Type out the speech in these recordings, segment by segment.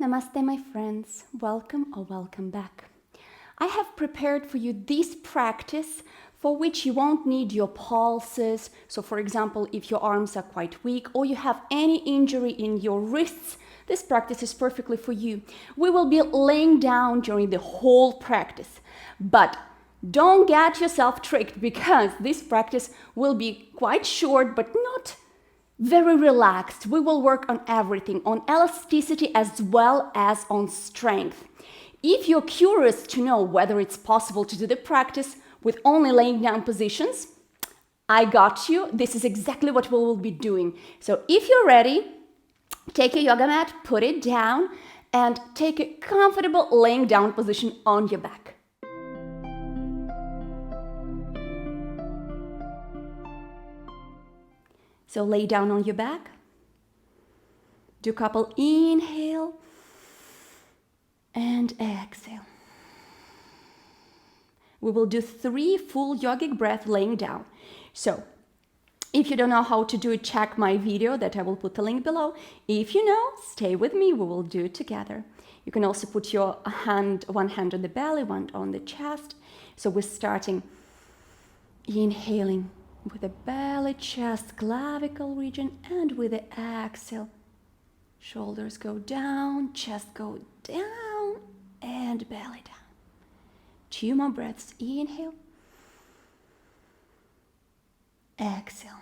Namaste, my friends. Welcome or welcome back. I have prepared for you this practice for which you won't need your pulses. So, for example, if your arms are quite weak or you have any injury in your wrists, this practice is perfectly for you. We will be laying down during the whole practice. But don't get yourself tricked because this practice will be quite short but not very relaxed. We will work on everything, on elasticity as well as on strength. If you're curious to know whether it's possible to do the practice with only laying down positions, I got you. This is exactly what we will be doing. So if you're ready, take a yoga mat, put it down, and take a comfortable laying down position on your back. So lay down on your back. Do a couple inhale and exhale. We will do 3 full yogic breaths laying down. So if you don't know how to do it, check my video that I will put the link below. If you know, stay with me, we will do it together. You can also put your one hand on the belly, one on the chest. So we're starting inhaling with the belly, chest, clavicle region, and with the exhale, shoulders go down, chest go down, and belly down. 2 more breaths. Inhale, exhale,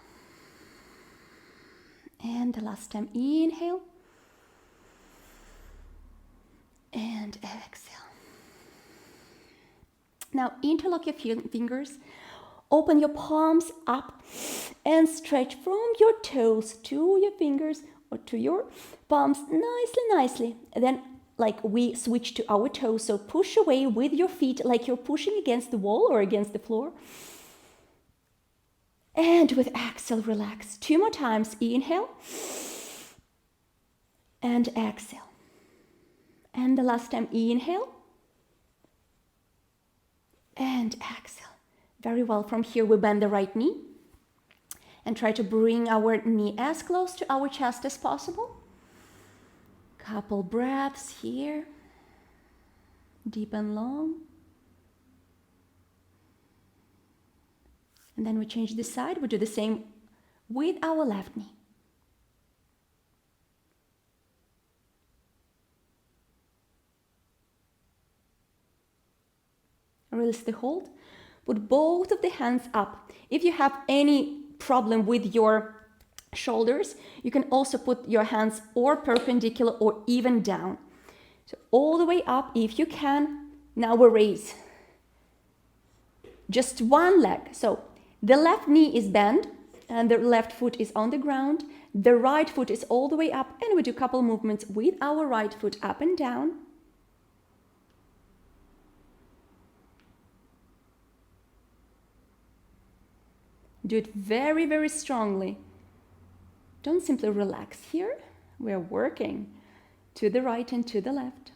and the last time. Inhale and exhale. Now interlock your fingers. Open your palms up and stretch from your toes to your fingers or to your palms nicely. And then like we switch to our toes. So push away with your feet like you're pushing against the wall or against the floor. And with exhale, relax. 2 more times. Inhale and exhale. And the last time. Inhale and exhale. Very well. From here, we bend the right knee and try to bring our knee as close to our chest as possible. Couple breaths here, deep and long. And then we change the side. We do the same with our left knee. Release the hold. Put both of the hands up. If you have any problem with your shoulders, you can also put your hands or perpendicular or even down. So all the way up if you can. Now we raise. Just one leg. So the left knee is bent and the left foot is on the ground. The right foot is all the way up, and we do a couple movements with our right foot up and down. Do it very, very strongly. Don't simply relax here. We're working to the right and to the left.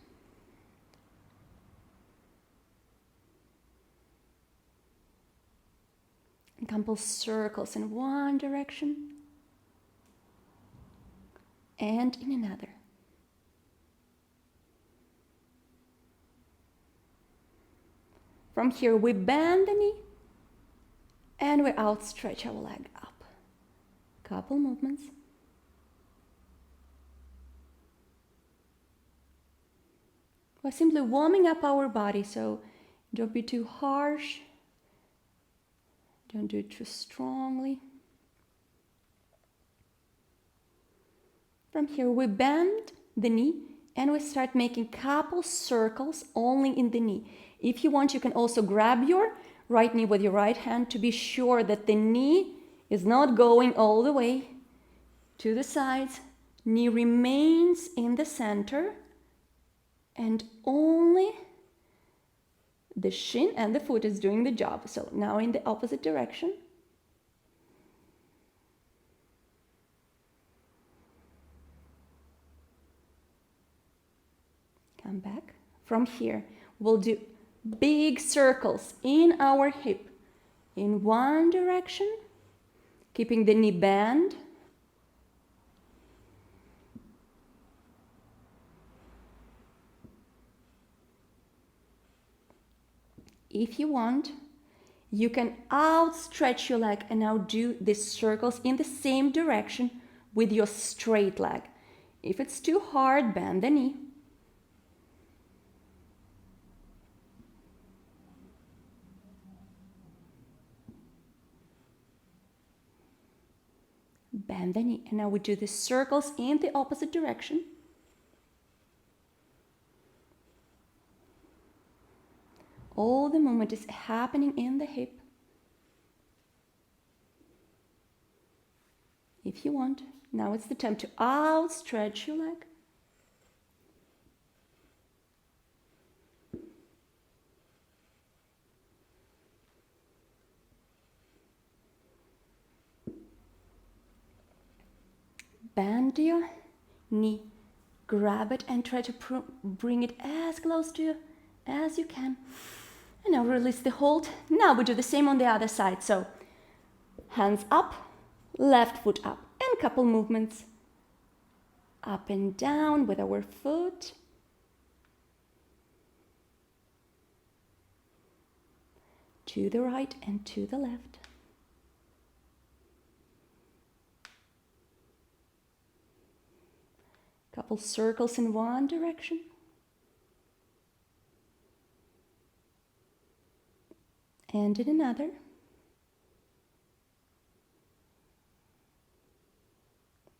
A couple circles in one direction and in another. From here, we bend the knee and we outstretch our leg up. Couple movements. We're simply warming up our body, so don't be too harsh. Don't do it too strongly. From here, we bend the knee and we start making couple circles only in the knee. If you want, you can also grab your right knee with your right hand to be sure that the knee is not going all the way to the sides. Knee remains in the center and only the shin and the foot is doing the job. So now in the opposite direction. Come back. From here, we'll do big circles in our hip in one direction, keeping the knee bent. If you want, you can outstretch your leg and now do these circles in the same direction with your straight leg. If it's too hard, bend the knee. Bend the knee. And now we do the circles in the opposite direction. All the movement is happening in the hip. If you want, now it's the time to outstretch your leg. Bend your knee, grab it and try to bring it as close to you as you can. And now release the hold. Now we do the same on the other side. So hands up, left foot up, and couple movements. Up and down with our foot. To the right and to the left. Couple circles in one direction. And in another.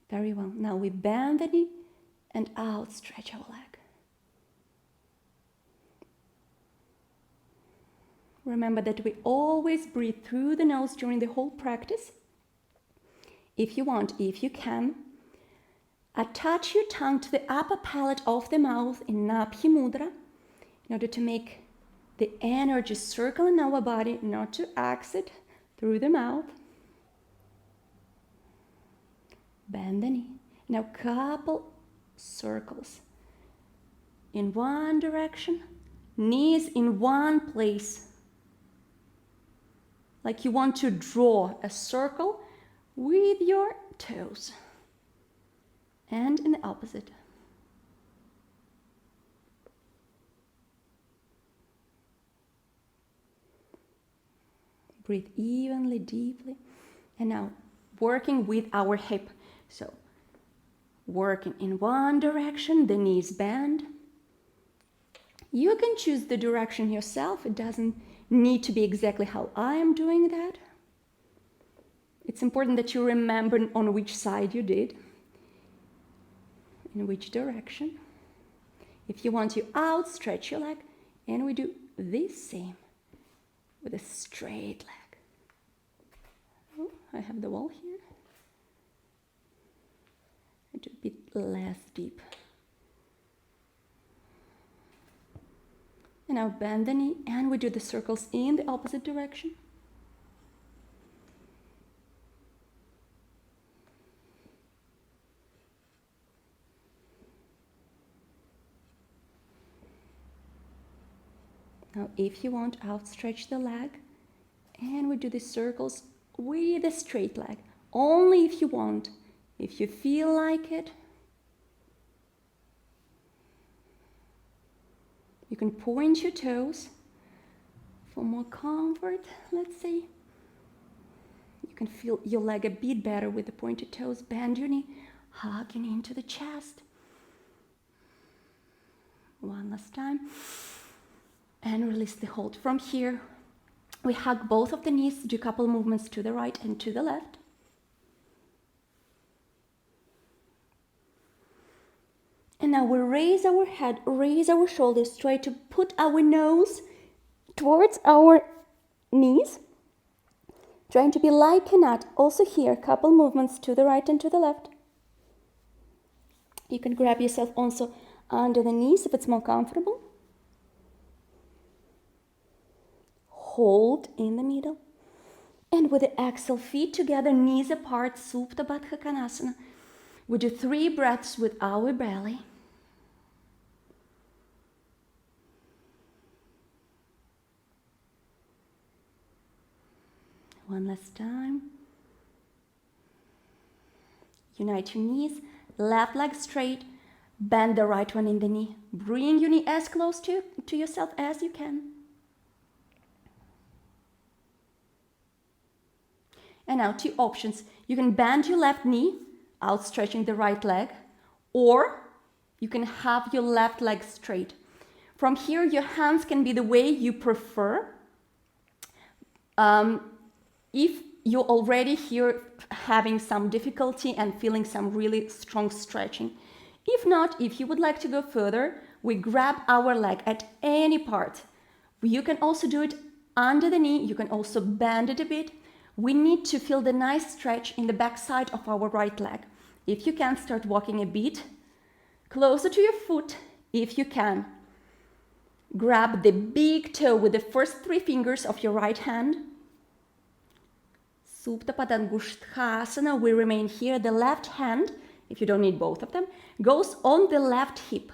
Very well. Now we bend the knee and outstretch our leg. Remember that we always breathe through the nose during the whole practice. If you want, if you can, attach your tongue to the upper palate of the mouth in Nabhi Mudra in order to make the energy circle in our body, not to exit through the mouth. Bend the knee. Now couple circles in one direction, knees in one place. Like you want to draw a circle with your toes. And in the opposite. Breathe evenly, deeply. And now working with our hip. So working in one direction, the knees bend. You can choose the direction yourself. It doesn't need to be exactly how I am doing that. It's important that you remember on which side you did. In which direction. If you want, you outstretch your leg, and we do this same with a straight leg. Oh, I have the wall here. I do a bit less deep. And now bend the knee, and we do the circles in the opposite direction. Now, if you want, outstretch the leg, and we do the circles with a straight leg. Only if you want. If you feel like it, you can point your toes for more comfort, let's say. You can feel your leg a bit better with the pointed toes. Bend your knee, hugging into the chest. One last time. And release the hold. From here, we hug both of the knees, do a couple movements to the right and to the left. And now we raise our head, raise our shoulders, try to put our nose towards our knees, trying to be like a nut. Also here, a couple movements to the right and to the left. You can grab yourself also under the knees if it's more comfortable. Hold in the middle. And with the exhale, feet together, knees apart, Supta Baddha Konasana. We do 3 breaths with our belly. One last time. Unite your knees, left leg straight, bend the right one in the knee. Bring your knee as close to yourself as you can. And now 2 options. You can bend your left knee, outstretching the right leg, or you can have your left leg straight. From here, your hands can be the way you prefer. If you're already here having some difficulty and feeling some really strong stretching. If not, if you would like to go further, we grab our leg at any part. You can also do it under the knee. You can also bend it a bit. We need to feel the nice stretch in the back side of our right leg. If you can, start walking a bit closer to your foot. If you can, grab the big toe with the first 3 fingers of your right hand. Supta Padangusthasana, we remain here. The left hand, if you don't need both of them, goes on the left hip.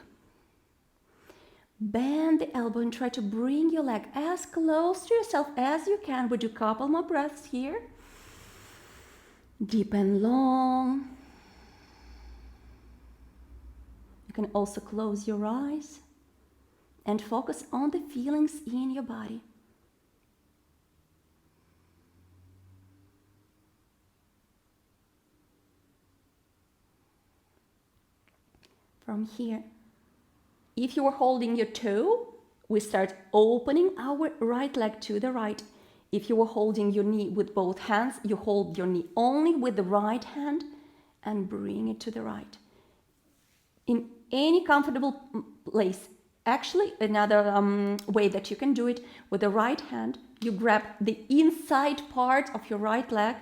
Bend the elbow and try to bring your leg as close to yourself as you can. We do a couple more breaths here. Deep and long. You can also close your eyes and focus on the feelings in your body. From here, if you are holding your toe, we start opening our right leg to the right. If you are holding your knee with both hands, you hold your knee only with the right hand and bring it to the right. In any comfortable place. Actually, another way that you can do it, with the right hand, you grab the inside part of your right leg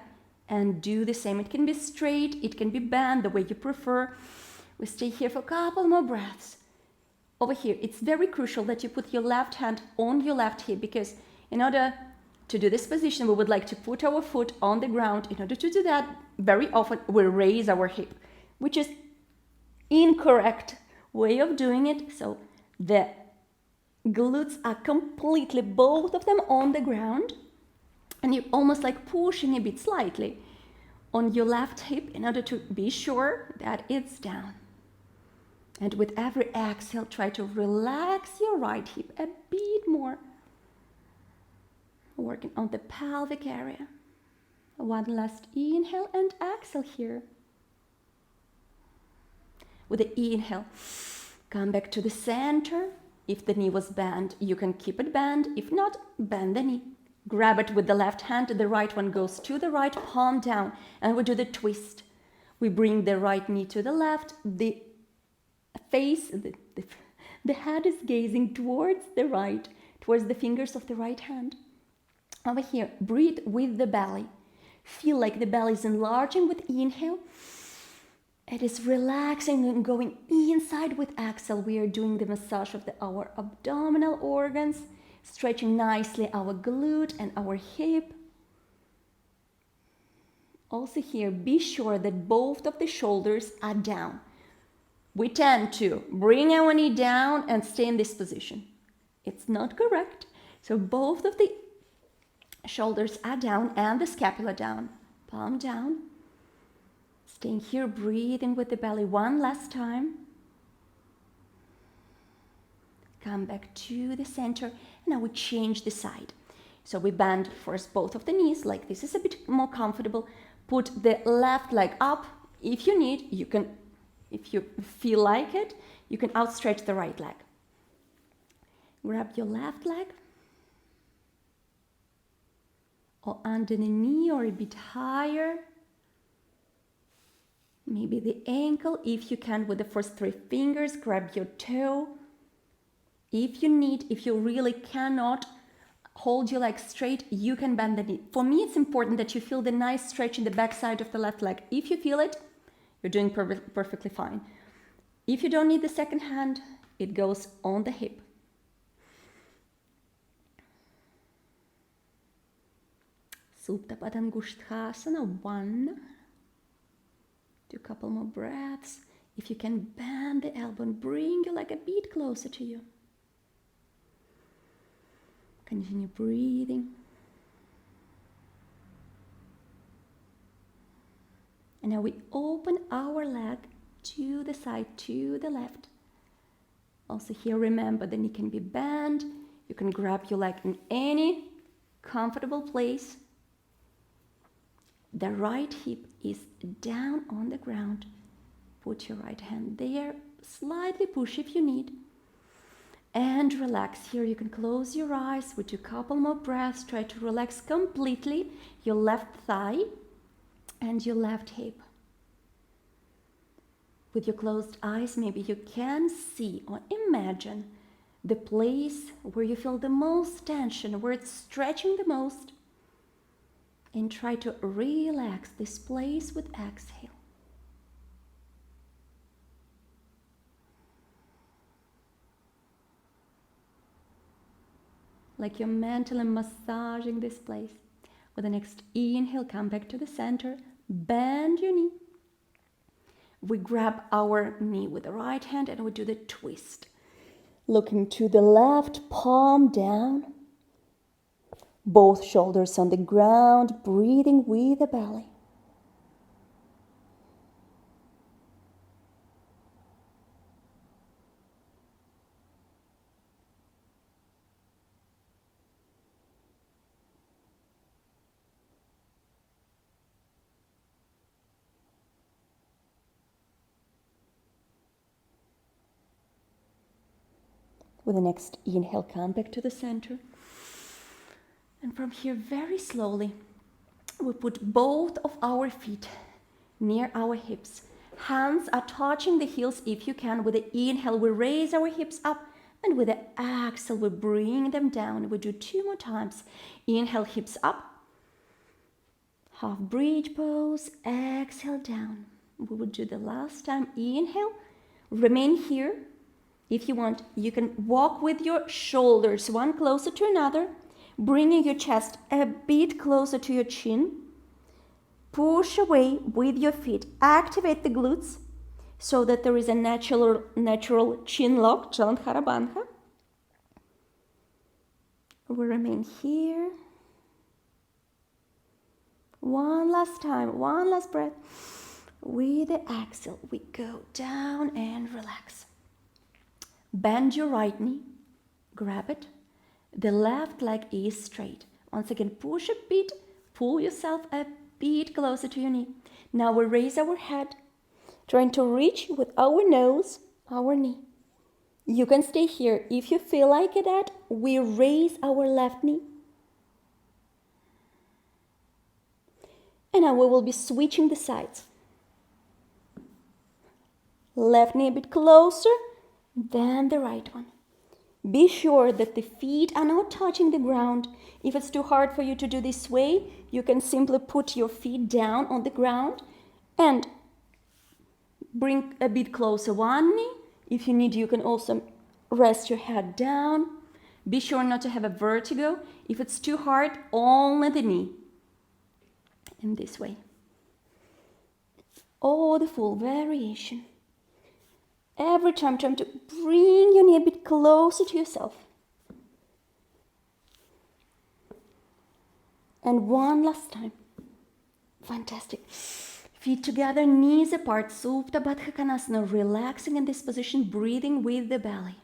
and do the same. It can be straight, it can be bent, the way you prefer. We stay here for a couple more breaths. Over here, it's very crucial that you put your left hand on your left hip, because in order to do this position, we would like to put our foot on the ground. In order to do that, very often we raise our hip, which is incorrect way of doing it. So the glutes are completely, both of them, on the ground, and you're almost like pushing a bit slightly on your left hip in order to be sure that it's down. And with every exhale, try to relax your right hip a bit more. Working on the pelvic area. One last inhale and exhale here. With the inhale, come back to the center. If the knee was bent, you can keep it bent. If not, bend the knee. Grab it with the left hand. The right one goes to the right, palm down, and we do the twist. We bring the right knee to the left. The face, the head is gazing towards the right, towards the fingers of the right hand. Over here, breathe with the belly. Feel like the belly is enlarging with inhale. It is relaxing and going inside with exhale. We are doing the massage of our abdominal organs, stretching nicely our glute and our hip. Also here, be sure that both of the shoulders are down. We tend to bring our knee down and stay in this position. It's not correct. So both of the shoulders are down and the scapula down. Palm down. Staying here, breathing with the belly one last time. Come back to the center. And now we change the side. So we bend first both of the knees, like this is a bit more comfortable. Put the left leg up. If you need, you can, if you feel like it, you can outstretch the right leg. Grab your left leg, or under the knee, or a bit higher. Maybe the ankle. If you can, with the first 3 fingers, grab your toe. If you need, if you really cannot hold your leg straight, you can bend the knee. For me, it's important that you feel the nice stretch in the back side of the left leg. If you feel it, you're doing perfectly fine. If you don't need the second hand, it goes on the hip. Supta Padangusthasana, 1. Do a couple more breaths. If you can, bend the elbow and bring your leg a bit closer to you. Continue breathing. And now we open our leg to the side, to the left. Also here, remember, the knee can be bent. You can grab your leg in any comfortable place. The right hip is down on the ground. Put your right hand there. Slightly push if you need. And relax. Here you can close your eyes. We do a couple more breaths. Try to relax completely your left thigh and your left hip. With your closed eyes, maybe you can see or imagine the place where you feel the most tension, where it's stretching the most. And try to relax this place with exhale. Like you're mentally massaging this place. With the next inhale, come back to the center. Bend your knee. We grab our knee with the right hand and we do the twist. Looking to the left, palm down. Both shoulders on the ground, breathing with the belly. With the next inhale, come back to the center. And from here, very slowly, we put both of our feet near our hips. Hands are touching the heels if you can. With the inhale, we raise our hips up. And with the exhale, we bring them down. We do 2 more times. Inhale, hips up. Half bridge pose. Exhale, down. We will do the last time. Inhale. Remain here. If you want, you can walk with your shoulders one closer to another, bringing your chest a bit closer to your chin. Push away with your feet. Activate the glutes so that there is a natural chin lock, Jalandhara Bandha. We remain here. One last time, one last breath. With the exhale, we go down and relax. Bend your right knee, grab it. The left leg is straight. Once again, push a bit, pull yourself a bit closer to your knee. Now we raise our head, trying to reach with our nose, our knee. You can stay here. If you feel like that, we raise our left knee. And now we will be switching the sides. Left knee a bit closer. Then the right one. Be sure that the feet are not touching the ground. If it's too hard for you to do this way, you can simply put your feet down on the ground and bring a bit closer one knee. If you need, you can also rest your head down. Be sure not to have a vertigo. If it's too hard, only the knee. In this way. Or the full variation. Every time, try to bring your knee a bit closer to yourself. And one last time. Fantastic. Feet together, knees apart. Supta Baddha Konasana. Relaxing in this position, breathing with the belly.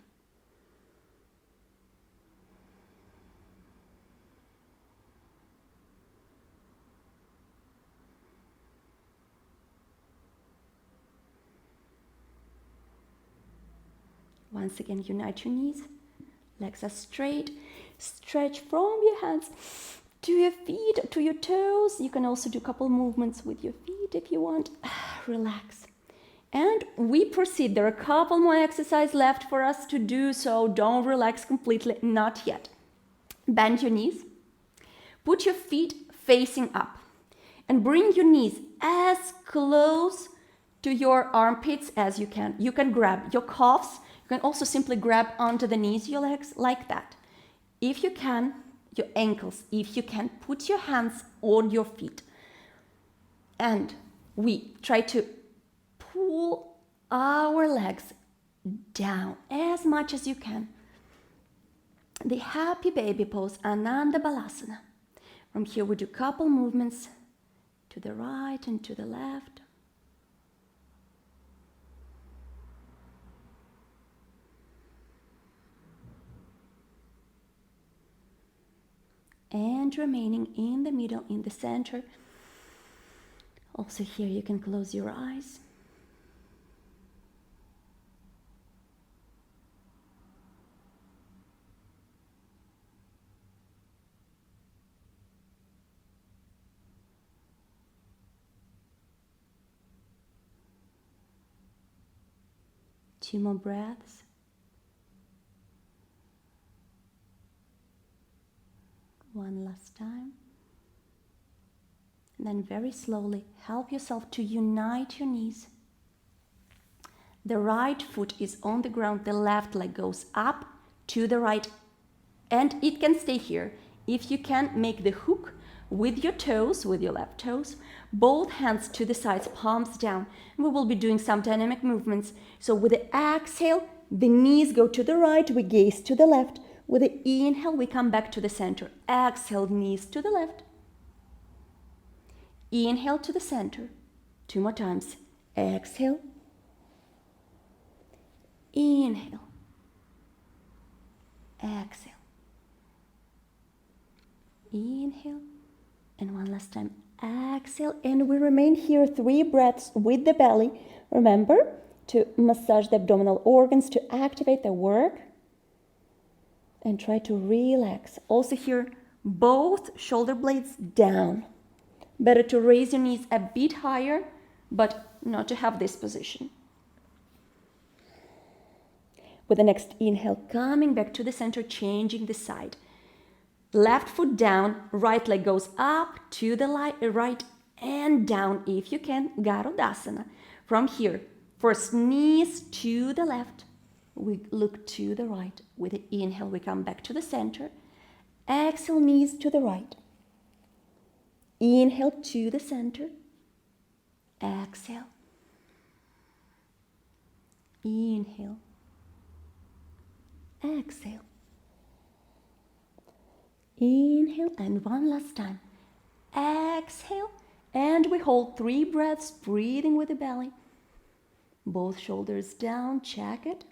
Once again, unite your knees. Legs are straight. Stretch from your hands to your feet, to your toes. You can also do a couple movements with your feet if you want. Relax. And we proceed. There are a couple more exercises left for us to do, so don't relax completely. Not yet. Bend your knees. Put your feet facing up. And bring your knees as close to your armpits as you can. You can grab your calves. You can also simply grab onto the knees, your legs, like that. If you can, your ankles. If you can, put your hands on your feet. And we try to pull our legs down as much as you can. The happy baby pose, Ananda Balasana. From here we do a couple movements to the right and to the left. And remaining in the middle, in the center. Also here you can close your eyes. Two more breaths. One last time. And then very slowly help yourself to unite your knees. The right foot is on the ground, the left leg goes up to the right, and it can stay here. If you can, make the hook with your toes, with your left toes, both hands to the sides, palms down. We will be doing some dynamic movements. So with the exhale, the knees go to the right, we gaze to the left. With the inhale, we come back to the center. Exhale, knees to the left. Inhale to the center. Two more times. Exhale. Inhale. Exhale. Inhale. And one last time. Exhale. And we remain here 3 breaths with the belly. Remember to massage the abdominal organs to activate the work. And try to relax. Also here, both shoulder blades down. Better to raise your knees a bit higher, but not to have this position. With the next inhale, coming back to the center, changing the side. Left foot down, right leg goes up to the right and down if you can, Garudasana. From here, first knees to the left. We look to the right. With the inhale, we come back to the center. Exhale, knees to the right. Inhale to the center. Exhale. Inhale. Exhale. Inhale, and one last time. Exhale, and we hold 3 breaths, breathing with the belly. Both shoulders down, check it.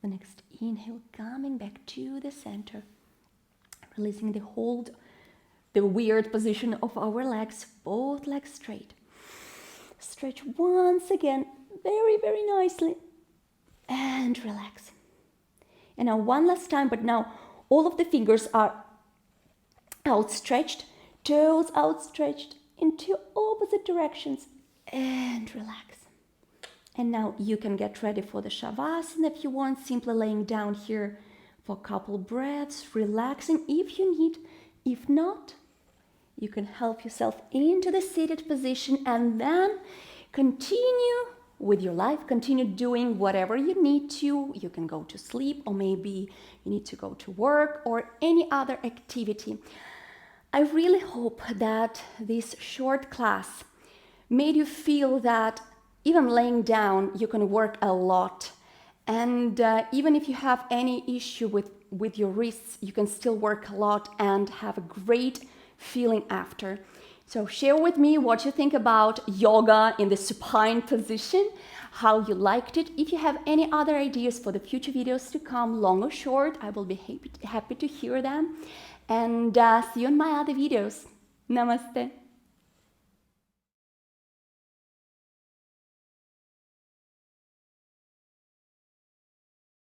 The next inhale, coming back to the center, releasing the hold, the weird position of our legs, both legs straight. Stretch once again, very, very nicely, and relax. And now one last time, but now all of the fingers are outstretched, toes outstretched into opposite directions, and relax. And now you can get ready for the Shavasana if you want, simply laying down here for a couple breaths, relaxing if you need. If not, you can help yourself into the seated position and then continue with your life, continue doing whatever you need to. You can go to sleep, or maybe you need to go to work or any other activity. I really hope that this short class made you feel that even laying down, you can work a lot. And even if you have any issue with your wrists, you can still work a lot and have a great feeling after. So share with me what you think about yoga in the supine position, how you liked it. If you have any other ideas for the future videos to come, long or short, I will be happy to hear them. And see you in my other videos. Namaste.